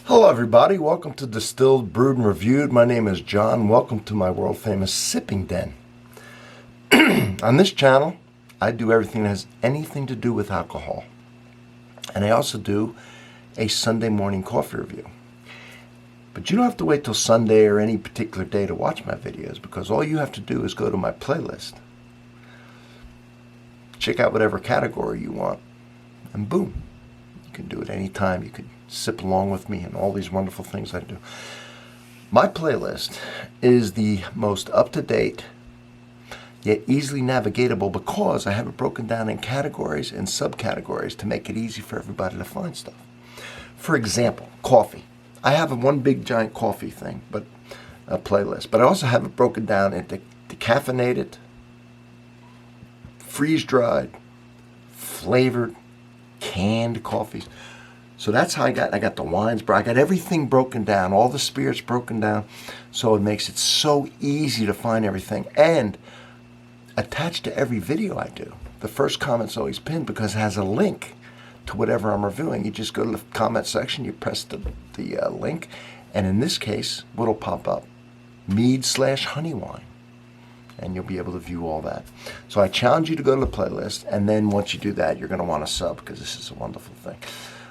Hello everybody, welcome to Distilled, Brewed, and Reviewed. My name is John. Welcome to my world famous sipping den. On this channel, I do everything that has anything to do with alcohol. And I also do a Sunday morning coffee review. But you don't have to wait till Sunday or any particular day to watch my videos, because all you have to do is go to my playlist, check out whatever category you want, and boom, you can do it anytime. You can sip along with me and all these wonderful things I do. My playlist is the most up-to-date yet easily navigatable because I have it broken down in categories and subcategories to make it easy for everybody to find stuff. For example, coffee. I have one big giant coffee thing, but a playlist. But I also have it broken down into decaffeinated, freeze-dried, flavored, canned coffees. So that's how I got the wines, I got everything broken down, all the spirits broken down, so it makes it so easy to find everything. And attached to every video I do, the first comment's always pinned because it has a link to whatever I'm reviewing. You just go to the comment section, you press the link, and in this case, what'll pop up? Mead/honey wine. And you'll be able to view all that. So I challenge you to go to the playlist, and then once you do that, you're going to want to sub, because this is a wonderful thing.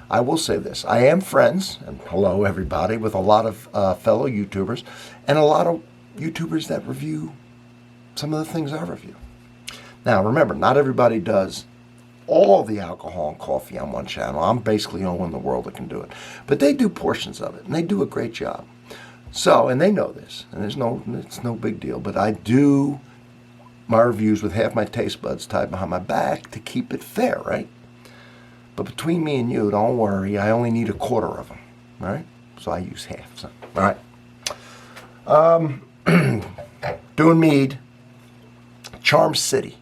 I will say this, I am friends, and hello everybody, with a lot of fellow YouTubers, and a lot of YouTubers that review some of the things I review. Now remember, not everybody does all the alcohol and coffee on one channel. I'm basically the only one in the world that can do it. But they do portions of it, and they do a great job. So, and they know this, and it's no big deal, but I do my reviews with half my taste buds tied behind my back to keep it fair, right? But between me and you, don't worry, I only need a quarter of them, all right? So I use half, so, all right. Doing mead, Charm City.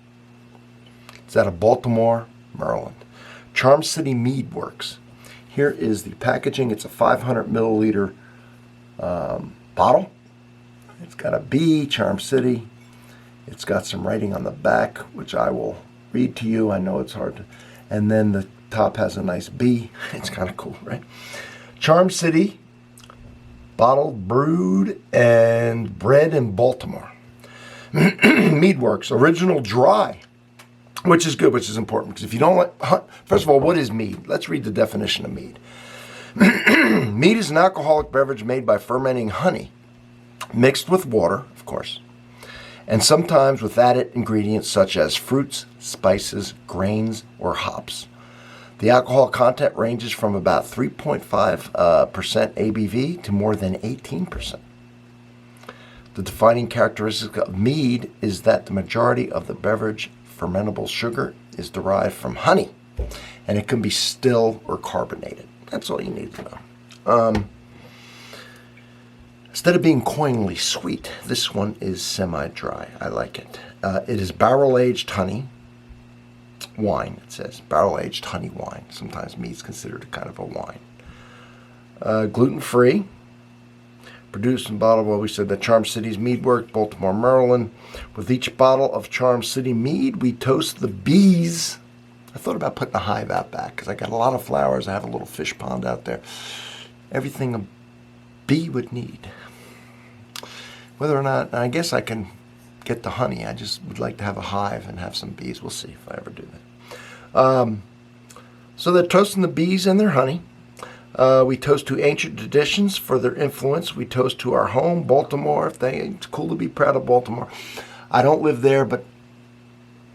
It's out of Baltimore, Maryland. Charm City Meadworks. Here is the packaging. It's a 500 milliliter bottle. It's got a B, Charm City. It's got some writing on the back, which I will read to you. I know it's hard to. And then the top has a nice B. It's kind of cool, right? Charm City, bottled, brewed, and bred in Baltimore. Meadworks, original dry, which is good, which is important, because if you don't like, first of all, what is mead? Let's read the definition of mead. Mead is an alcoholic beverage made by fermenting honey, mixed with water, of course, and sometimes with added ingredients such as fruits, spices, grains, or hops. The alcohol content ranges from about 3.5% ABV to more than 18%. The defining characteristic of mead is that the majority of the beverage fermentable sugar is derived from honey, and it can be still or carbonated. That's all you need to know. Instead of being coinily sweet, this one is semi-dry. I like it. It is barrel-aged honey wine, it says. Barrel-aged honey wine. Sometimes mead's considered kind of a wine. Gluten-free. Produced and bottled, well, we said that Charm City's Meadworks, Baltimore, Maryland. With each bottle of Charm City mead, we toast the bees. I thought about putting a hive out back, because I got a lot of flowers. I have a little fish pond out there. Everything a bee would need. Whether or not, I guess I can get the honey. I just would like to have a hive and have some bees. We'll see if I ever do that. So they're toasting the bees and their honey. We toast to ancient traditions for their influence. We toast to our home, Baltimore. It's cool to be proud of Baltimore. I don't live there, but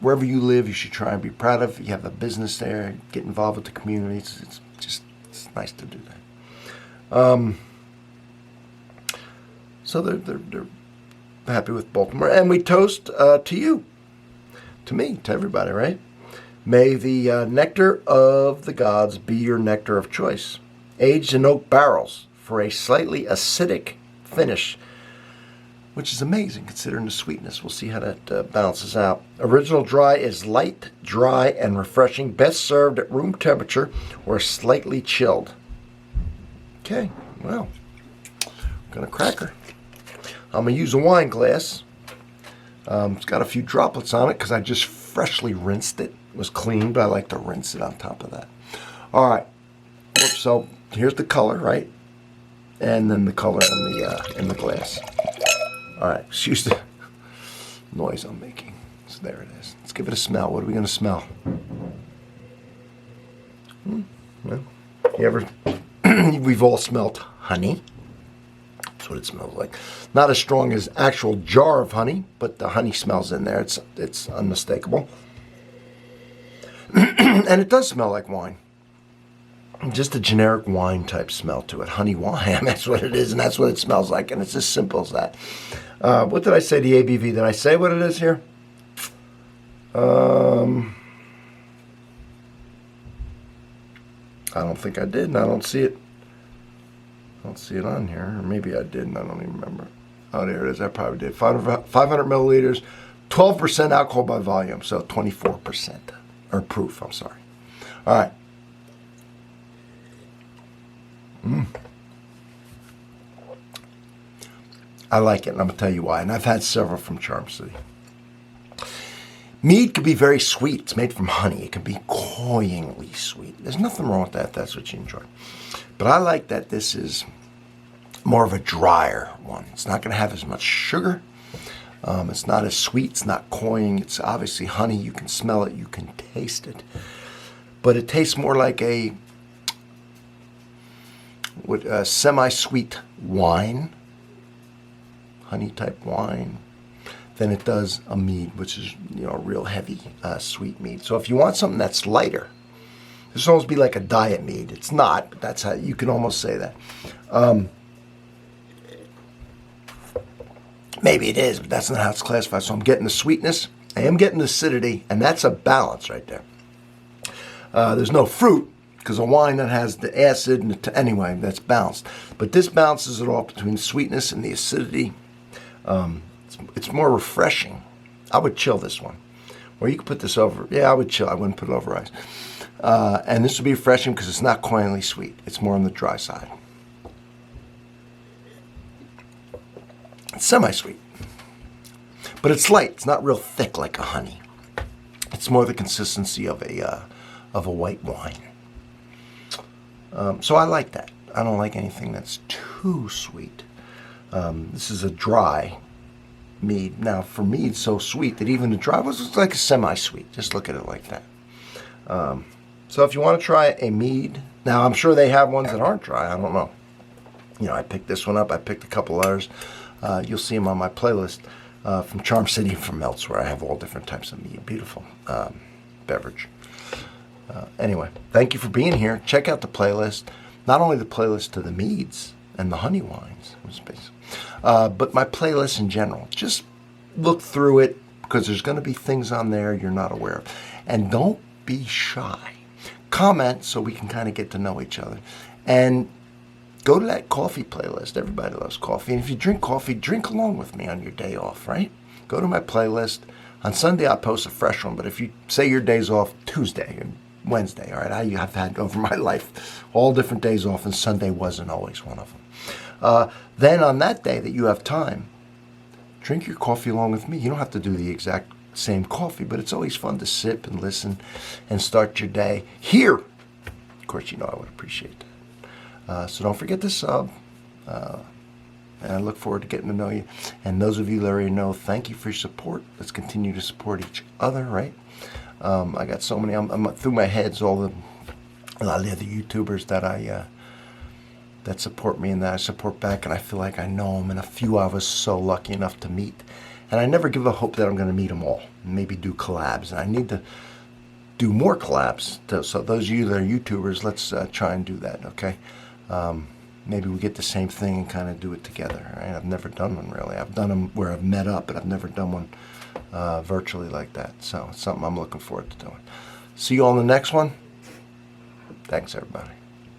wherever you live, you should try and be proud of. You have a business there, get involved with the community. It's nice to do that. So they're happy with Baltimore. And we toast to you, to me, to everybody, right? May the nectar of the gods be your nectar of choice. Aged in oak barrels for a slightly acidic finish, which is amazing considering the sweetness. We'll see how that balances out. Original dry is light, dry, and refreshing. Best served at room temperature or slightly chilled. Okay, well, I'm going to crack her. I'm going to use a wine glass. It's got a few droplets on it because I just freshly rinsed it. It was clean, but I like to rinse it on top of that. All right. So here's the color, right? And then the color in the glass. All right, excuse the noise I'm making. So there it is. Let's give it a smell. What are we going to smell? Well, you ever? We've all smelled honey. That's what it smells like. Not as strong as actual jar of honey, but the honey smells in there. It's unmistakable. And it does smell like wine. Just a generic wine type smell to it. Honey wine, that's what it is, and that's what it smells like, and it's as simple as that. What did I say, the ABV? Did I say what it is here? I don't think I did, and I don't see it. I don't see it on here, or maybe I did, and I don't even remember. Oh, there it is. I probably did. 500 milliliters, 12% alcohol by volume, so 24%, or proof, I'm sorry. All right. I like it, and I'm going to tell you why. And I've had several from Charm City. Mead can be very sweet. It's made from honey. It can be cloyingly sweet. There's nothing wrong with that if that's what you enjoy. But I like that this is more of a drier one. It's not going to have as much sugar. It's not as sweet. It's not cloying. It's obviously honey. You can smell it. You can taste it. But it tastes more like a semi-sweet wine, honey-type wine, than it does a mead, which is, a real heavy, sweet mead. So if you want something that's lighter, this will almost be like a diet mead. It's not, but that's how you can almost say that. Maybe it is, but that's not how it's classified. So I'm getting the sweetness, I am getting the acidity, and that's a balance right there. There's no fruit, because a wine that has the acid, and anyway, that's balanced. But this balances it off between the sweetness and the acidity. It's more refreshing. I would chill this one. Or you could put this over. Yeah, I would chill. I wouldn't put it over ice. And this would be refreshing because it's not cloyingly sweet. It's more on the dry side. It's semi-sweet. But it's light. It's not real thick like a honey. It's more the consistency of a white wine. So I like that. I don't like anything that's too sweet. This is a dry mead. Now, for me, it's so sweet that even the dry was like a semi-sweet. Just look at it like that. So if you want to try a mead, now I'm sure they have ones that aren't dry. I don't know. I picked this one up. I picked a couple others. You'll see them on my playlist from Charm City and from elsewhere. I have all different types of mead. Beautiful beverage. Anyway, thank you for being here. Check out the playlist. Not only the playlist to the meads and the honey wines, but my playlist in general. Just look through it because there's going to be things on there you're not aware of. And don't be shy. Comment so we can kind of get to know each other. And go to that coffee playlist. Everybody loves coffee. And if you drink coffee, drink along with me on your day off, right? Go to my playlist. On Sunday, I'll post a fresh one. But if you say your day's off Tuesday and Wednesday, all right? I've had over my life all different days off, and Sunday wasn't always one of them. Then on that day that you have time, drink your coffee along with me. You don't have to do the exact same coffee, but it's always fun to sip and listen and start your day here. Of course, I would appreciate that. So don't forget to sub. And I look forward to getting to know you. And those of you that already know, thank you for your support. Let's continue to support each other, right? I got so many. I'm through my heads a lot of the other YouTubers that support me and that I support back, and I feel like I know them. And a few I was so lucky enough to meet, and I never give up hope that I'm going to meet them all. Maybe do collabs, and I need to do more collabs. So those of you that are YouTubers, let's try and do that. Okay. Maybe we get the same thing and kind of do it together. Right? I've never done one really. I've done them where I've met up, but I've never done one virtually like that. So it's something I'm looking forward to doing. See you all in the next one. Thanks, everybody.